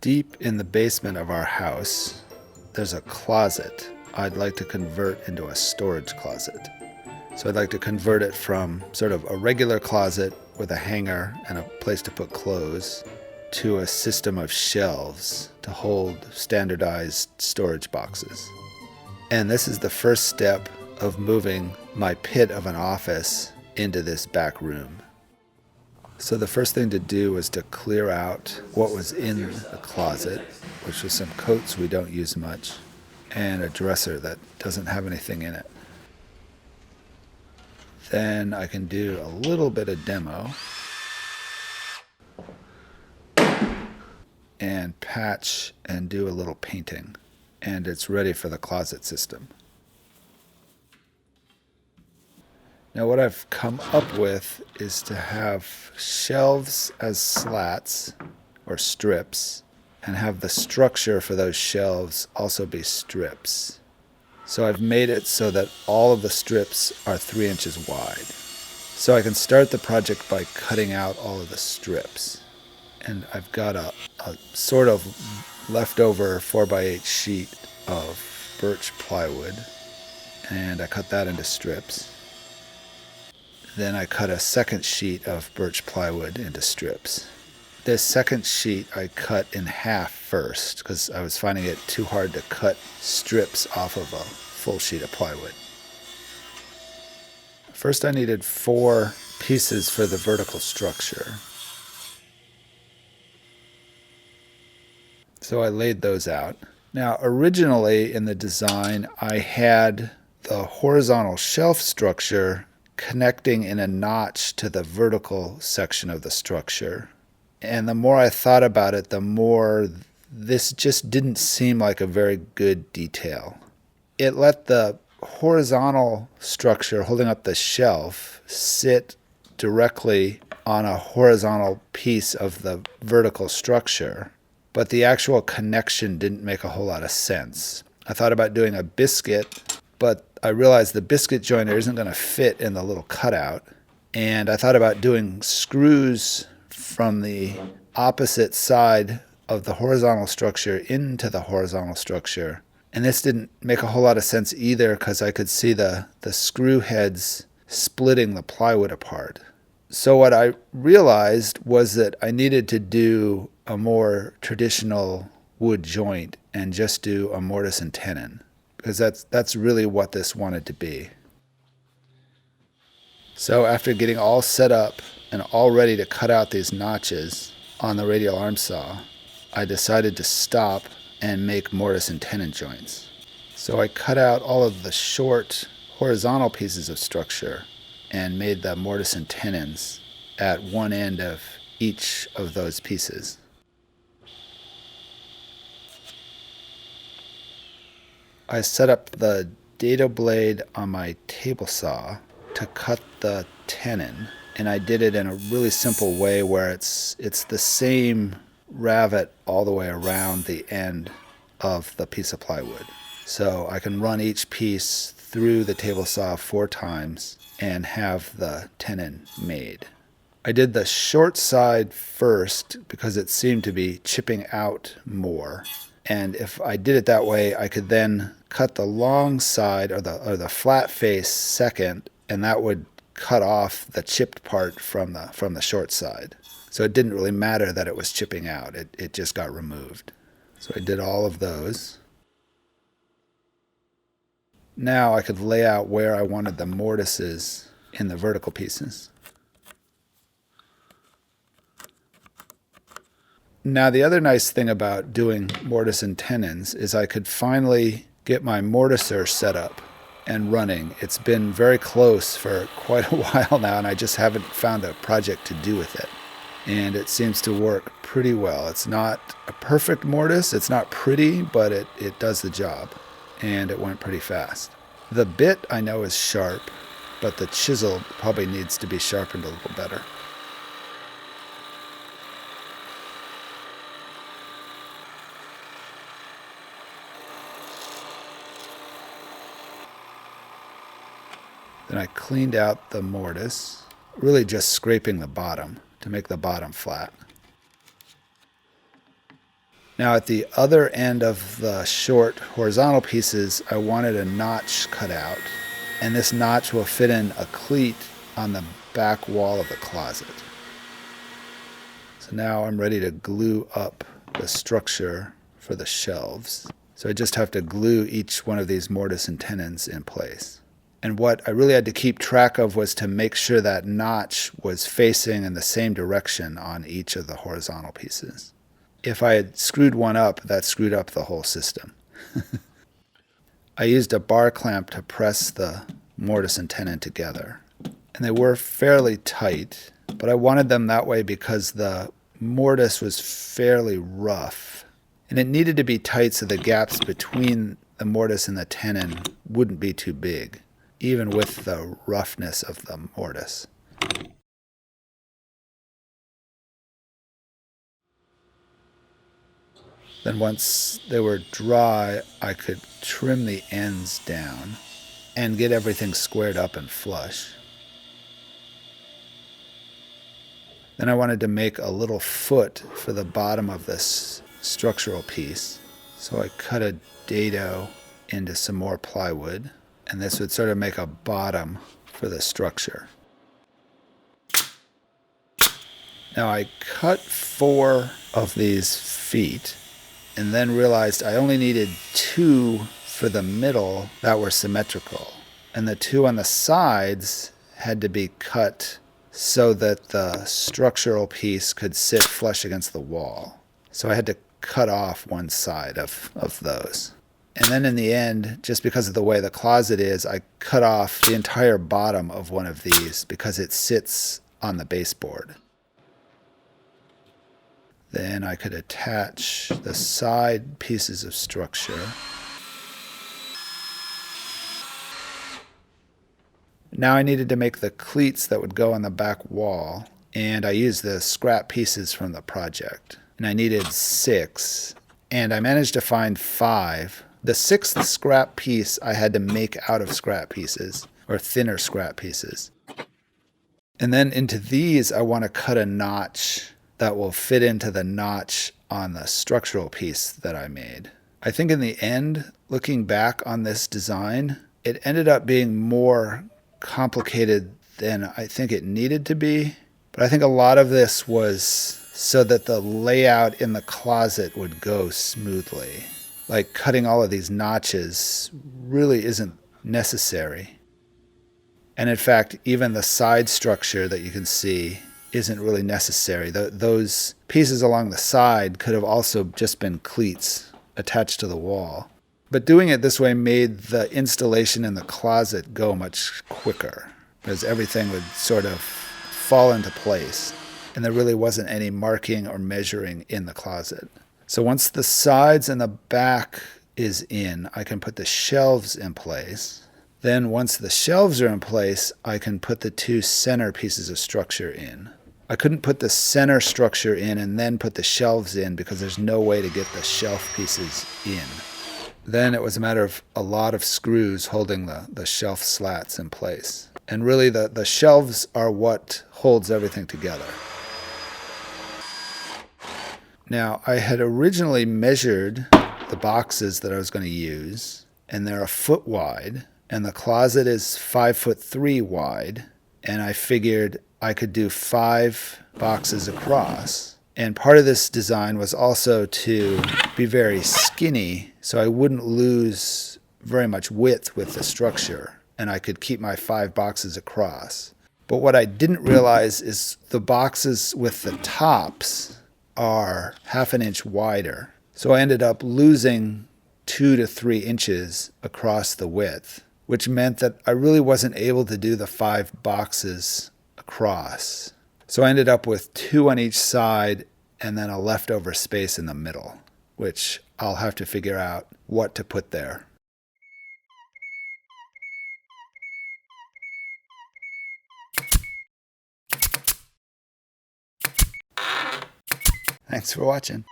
Deep in the basement of our house, there's a closet I'd like to convert into a storage closet. So I'd like to convert it from sort of a regular closet with a hanger and a place to put clothes to a system of shelves to hold standardized storage boxes. And this is the first step of moving my pit of an office into this back room. So the first thing to do was to clear out what was in the closet, which was some coats we don't use much, and a dresser that doesn't have anything in it. Then I can do a little bit of demo and patch and do a little painting, and it's ready for the closet system. Now what I've come up with is to have shelves as slats or strips and have the structure for those shelves also be strips. So I've made it so that all of the strips are 3 inches wide. So I can start the project by cutting out all of the strips. And I've got a sort of leftover 4x8 sheet of birch plywood, and I cut that into strips. Then I cut a second sheet of birch plywood into strips. This second sheet I cut in half first because I was finding it too hard to cut strips off of a full sheet of plywood. First I needed 4 pieces for the vertical structure. So I laid those out. Now originally in the design I had the horizontal shelf structure connecting in a notch to the vertical section of the structure. And the more I thought about it, the more this just didn't seem like a very good detail. It let the horizontal structure holding up the shelf sit directly on a horizontal piece of the vertical structure, but the actual connection didn't make a whole lot of sense. I thought about doing a biscuit, but I realized the biscuit joiner isn't going to fit in the little cutout. And I thought about doing screws from the opposite side of the horizontal structure into the horizontal structure. And this didn't make a whole lot of sense either because I could see the screw heads splitting the plywood apart. So what I realized was that I needed to do a more traditional wood joint and just do a mortise and tenon, because that's really what this wanted to be. So after getting all set up and all ready to cut out these notches on the radial arm saw, I decided to stop and make mortise and tenon joints. So I cut out all of the short horizontal pieces of structure and made the mortise and tenons at one end of each of those pieces. I set up the dado blade on my table saw to cut the tenon, and I did it in a really simple way where it's the same ravet all the way around the end of the piece of plywood. So I can run each piece through the table saw 4 times and have the tenon made. I did the short side first because it seemed to be chipping out more. And if I did it that way, I could then cut the long side or the flat face second, and that would cut off the chipped part from the short side. So it didn't really matter that it was chipping out. It just got removed. So I did all of those. Now I could lay out where I wanted the mortises in the vertical pieces. Now the other nice thing about doing mortise and tenons is I could finally get my mortiser set up and running. It's been very close for quite a while now, and I just haven't found a project to do with it. And it seems to work pretty well. It's not a perfect mortise, it's not pretty, but it does the job, and it went pretty fast. The bit I know is sharp, but the chisel probably needs to be sharpened a little better. Then I cleaned out the mortise, really just scraping the bottom to make the bottom flat. Now at the other end of the short horizontal pieces, I wanted a notch cut out, and this notch will fit in a cleat on the back wall of the closet. So now I'm ready to glue up the structure for the shelves. So I just have to glue each one of these mortise and tenons in place. And what I really had to keep track of was to make sure that notch was facing in the same direction on each of the horizontal pieces. If I had screwed one up, that screwed up the whole system. I used a bar clamp to press the mortise and tenon together. And they were fairly tight, but I wanted them that way because the mortise was fairly rough. And it needed to be tight so the gaps between the mortise and the tenon wouldn't be too big, even with the roughness of the mortise. Then once they were dry, I could trim the ends down and get everything squared up and flush. Then I wanted to make a little foot for the bottom of this structural piece. So I cut a dado into some more plywood, and this would sort of make a bottom for the structure. Now I cut 4 of these feet and then realized I only needed 2 for the middle that were symmetrical. And the 2 on the sides had to be cut so that the structural piece could sit flush against the wall. So I had to cut off one side of those. And then in the end, just because of the way the closet is, I cut off the entire bottom of one of these because it sits on the baseboard. Then I could attach the side pieces of structure. Now I needed to make the cleats that would go on the back wall, and I used the scrap pieces from the project. And I needed 6, and I managed to find 5. The 6th scrap piece I had to make out of scrap pieces, or thinner scrap pieces. And then into these I want to cut a notch that will fit into the notch on the structural piece that I made. I think in the end, looking back on this design, it ended up being more complicated than I think it needed to be. But I think a lot of this was so that the layout in the closet would go smoothly. Like cutting all of these notches really isn't necessary. And in fact, even the side structure that you can see isn't really necessary. Those pieces along the side could have also just been cleats attached to the wall. But doing it this way made the installation in the closet go much quicker, because everything would sort of fall into place, and there really wasn't any marking or measuring in the closet. So once the sides and the back is in, I can put the shelves in place. Then once the shelves are in place, I can put the 2 center pieces of structure in. I couldn't put the center structure in and then put the shelves in because there's no way to get the shelf pieces in. Then it was a matter of a lot of screws holding the shelf slats in place. And really the shelves are what holds everything together. Now, I had originally measured the boxes that I was going to use, and they're 1 foot wide, and the closet is 5'3" wide, and I figured I could do 5 boxes across. And part of this design was also to be very skinny, so I wouldn't lose very much width with the structure, and I could keep my 5 boxes across. But what I didn't realize is the boxes with the tops are 1/2 inch wider. So I ended up losing 2 to 3 inches across the width, which meant that I really wasn't able to do the 5 boxes across. So I ended up with 2 on each side and then a leftover space in the middle, which I'll have to figure out what to put there. Thanks for watching.